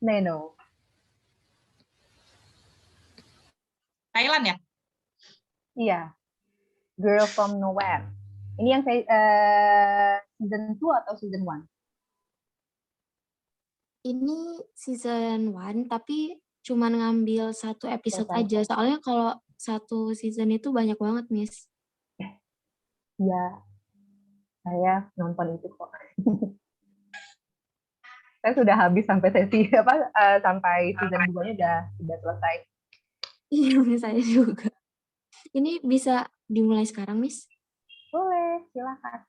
Nano. Thailand ya? Iya. Girl from Nowhere. Ini yang saya season 2 atau season 1? Ini season 1, tapi cuma ngambil satu episode aja. Soalnya kalau satu season itu banyak banget, Miss. Iya. Saya nonton itu kok. Saya sudah habis sampai sesi sampai season 2-nya udah selesai. Iya, saya juga. Ini bisa dimulai sekarang, Miss? Boleh, silakan.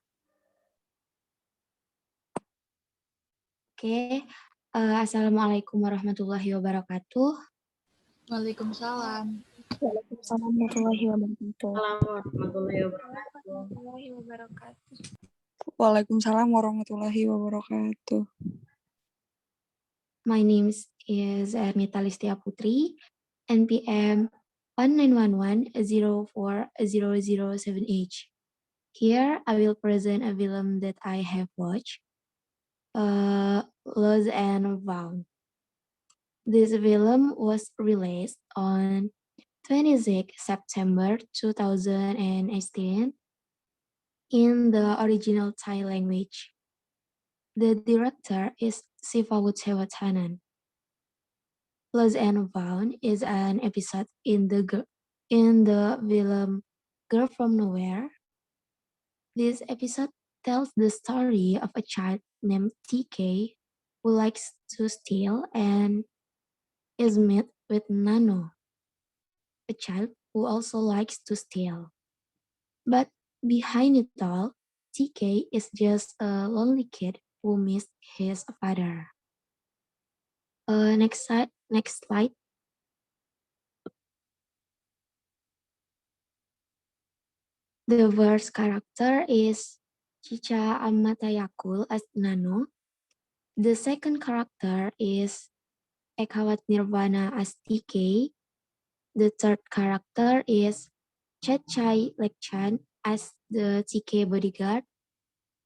Oke. Assalamualaikum warahmatullahi wabarakatuh. Waalaikumsalam. Waalaikumsalam warahmatullahi wabarakatuh. Waalaikumsalam warahmatullahi wabarakatuh. My name is Ernita Listia Putri, NPM 1911040007H. Here, I will present a film that I have watched, Lost and Found. This film was released on 26 September 2018 in the original Thai language. The director is Sifawut Sewatanan. Lost and Found is an episode in the film Girl from Nowhere. This episode tells the story of a child named TK who likes to steal and is met with Nano, a child who also likes to steal. But behind it all, TK is just a lonely kid who missed his father. Next slide. The first character is Cica Amatayakul as Nano. The second character is Ekawat Nirvana as TK. The third character is Chachai Lekchan as the TK bodyguard.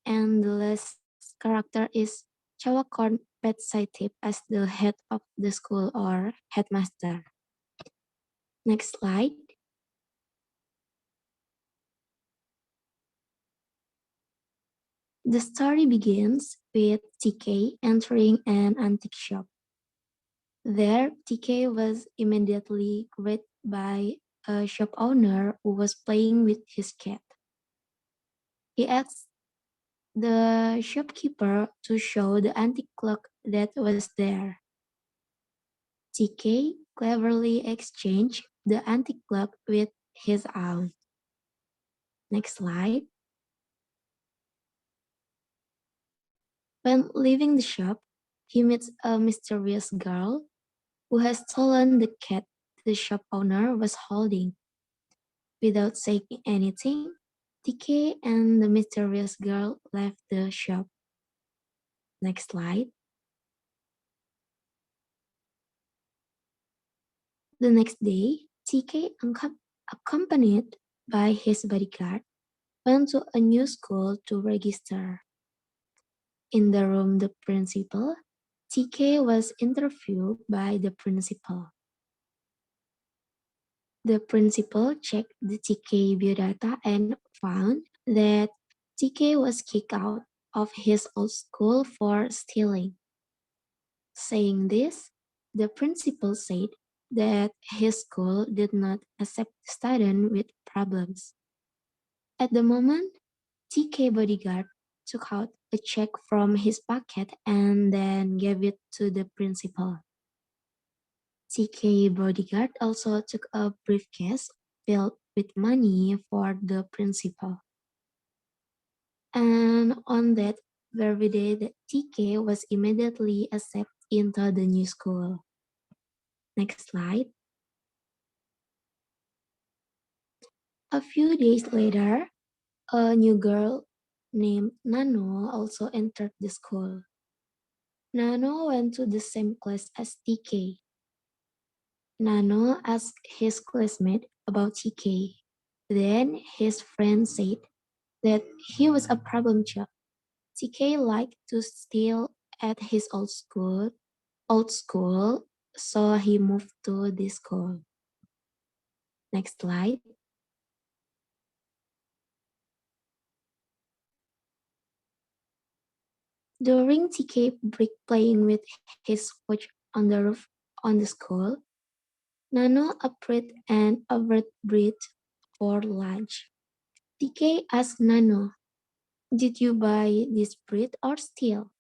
And the last character is Chawakorn Petsaitip as the head of the school or headmaster. Next slide. The story begins with TK entering an antique shop. There, TK was immediately greeted by a shop owner who was playing with his cat. He asked the shopkeeper to show the antique clock that was there. TK cleverly exchanged the antique clock with his own. Next slide. When leaving the shop, he meets a mysterious girl who has stolen the cat the shop owner was holding. Without saying anything, TK and the mysterious girl left the shop. Next slide. The next day, TK, accompanied by his bodyguard, went to a new school to register. In the room the principal, TK was interviewed by the principal. The principal checked the TK biodata and found that TK was kicked out of his old school for stealing. Saying this, the principal said that his school did not accept students with problems. At the moment, TK bodyguard took out a check from his pocket and then gave it to the principal. TK bodyguard also took a briefcase filled with money for the principal. And on that very day, the TK was immediately accepted into the new school. Next slide. A few days later, a new girl named Nano also entered the school. Nano went to the same class as TK. Nano asked his classmate about TK. Then his friend said that he was a problem child. TK liked to steal at his old school, old school, so he moved to this school. Next slide. During TK break playing with his watch on the roof on the school, Nano appeared and overbreathed for lunch. TK asked Nano, "Did you buy this bread or steal?"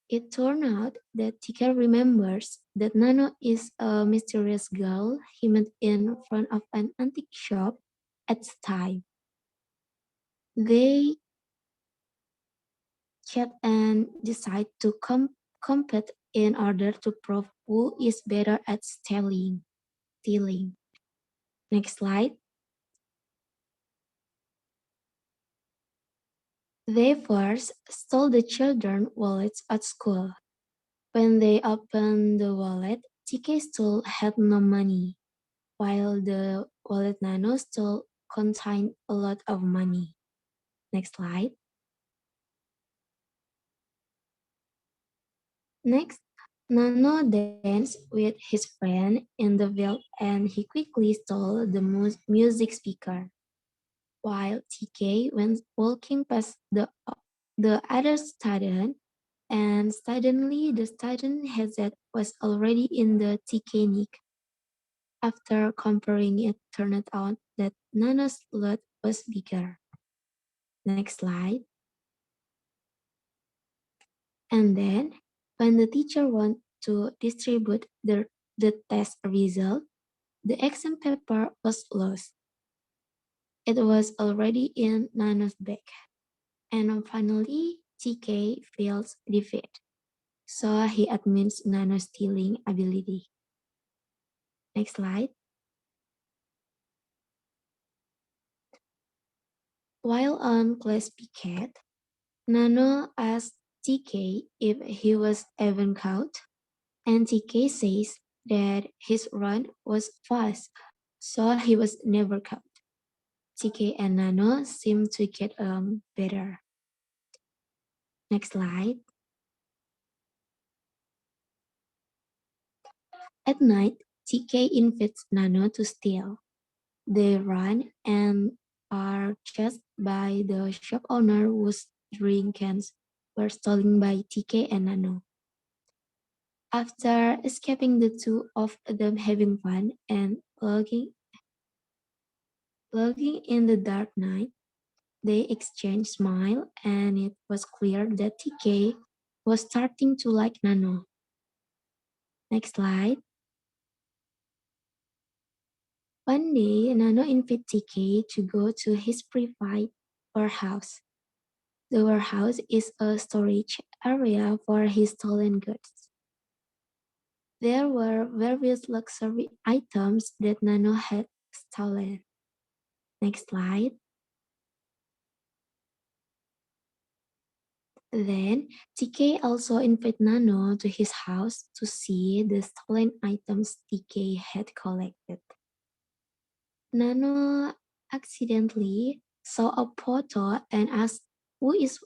It turned out that TK remembers that Nano is a mysterious girl he met in front of an antique shop at the time. They chat and decide to compete in order to prove who is better at stealing. Next slide. They first stole the children's wallets at school. When they opened the wallet, TK still had no money, while the wallet Nano still contained a lot of money. Next slide. Next, Nano danced with his friend in the field and he quickly stole the music speaker, while TK went walking past the other student, and suddenly the student headset was already in the TK neck. After comparing it turned out that Nano's lot was bigger. Next slide. And then, when the teacher wanted to distribute the test result, the exam paper was lost. It was already in Nano's bag. And finally, TK feels defeat. So he admits Nano's stealing ability. Next slide. While on class picket, Nano asked TK if he was even caught, and TK says that his run was fast, so he was never caught. TK and Nano seem to get along better. Next slide. At night, TK invites Nano to steal. They run and are chased by the shop owner whose drink cans were stolen by TK and Nano. After escaping, the two of them having fun and lurking in the dark night, they exchanged smiles, and it was clear that TK was starting to like Nano. Next slide. One day, Nano invited TK to go to his private warehouse. The warehouse is a storage area for his stolen goods. There were various luxury items that Nano had stolen. Next slide. Then, TK also invited Nano to his house to see the stolen items TK had collected. Nano accidentally saw a photo and asked who is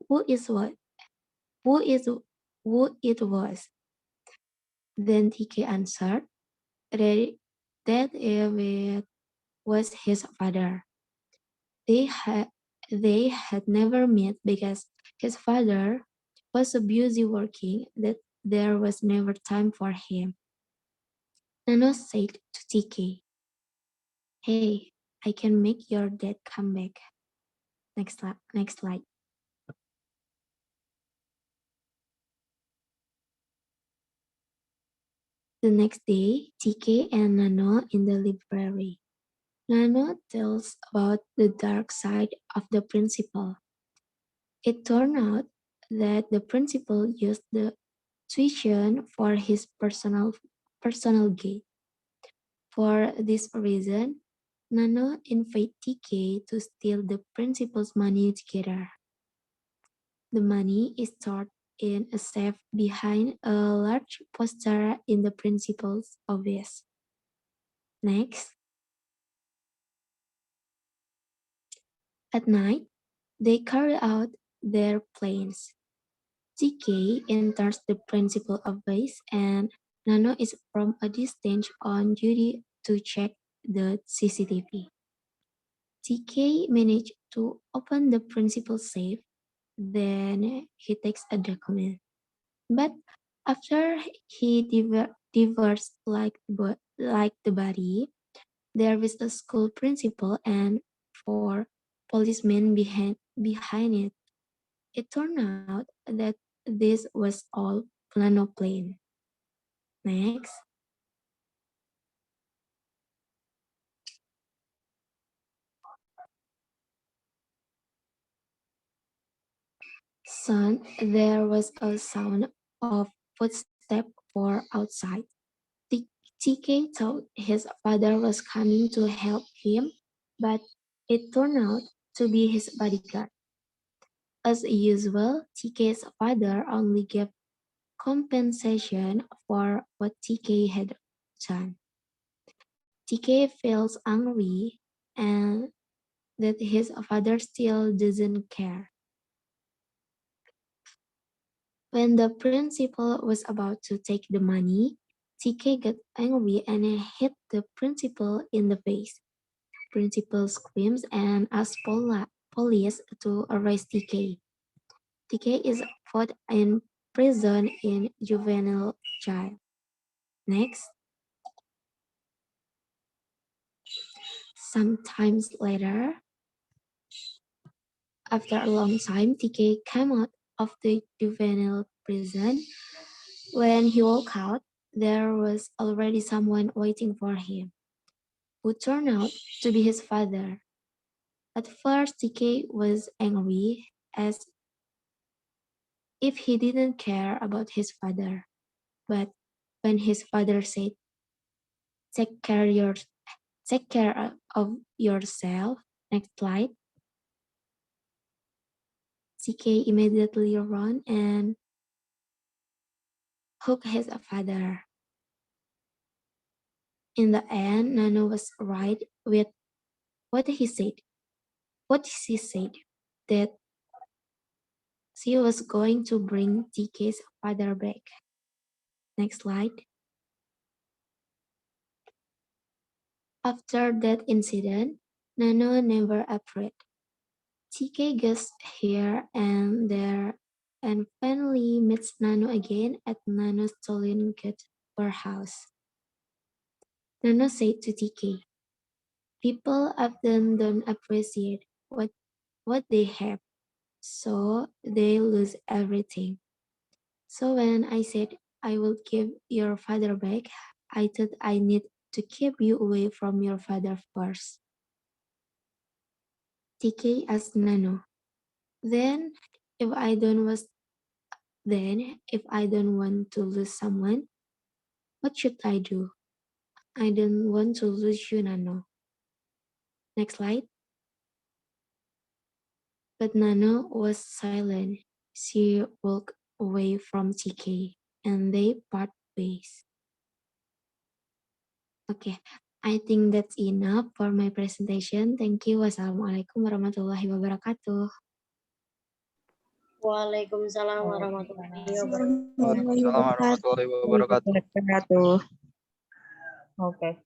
what who is who it was. Then TK answered that it was his father. They had they had never met because his father was so busy working that there was never time for him. Nano said to TK, "Hey, I can make your dad come back." Next slide. The next day, TK and Nano in the library. Nano tells about the dark side of the principal. It turned out that the principal used the tuition for his personal gain. For this reason, Nano invited TK to steal the principal's money together. The money is stored in a safe behind a large poster in the principal's office. Next, at night, they carry out their plans. TK enters the principal office and Nano is from a distance on duty to check the CCTV. TK managed to open the principal's safe, then he takes a document. But after he divorced like the body, there is a school principal and 4 policemen behind it. It turned out that this was all plano plane. Next. Soon there was a sound of footsteps for outside. TK thought his father was coming to help him, but it turned out to be his bodyguard. As usual, TK's father only gave compensation for what TK had done. TK feels angry and that his father still doesn't care. When the principal was about to take the money, TK got angry and hit the principal in the face. Principal screams and asks police to arrest TK. TK is put in prison in juvenile jail. Next. Sometimes later, after a long time, TK came out of the juvenile prison. When he woke out, there was already someone waiting for him, who turned out to be his father. At first, TK was angry, as if he didn't care about his father. But when his father said, take care of yourself, next slide, TK immediately ran and hugged his father. In the end, Nano was right with what he said. What she said, that she was going to bring TK's father back. Next slide. After that incident, Nano never afraid. TK goes here and there and finally meets Nano again at Nano's stolen cat warehouse. Nano said to TK, people often don't appreciate what they have, so they lose everything. So when I said I will give your father back, I thought I need to keep you away from your father first. TK asked Nano, then if I don't want to lose someone, what should I do? I don't want to lose you, Nano. Next slide. But Nano was silent. She walked away from TK and they part ways. Okay, I think that's enough for my presentation. Thank you. Wassalamualaikum warahmatullahi wabarakatuh. Waalaikumsalam warahmatullahi wabarakatuh. Warahmatullahi wabarakatuh. Oke.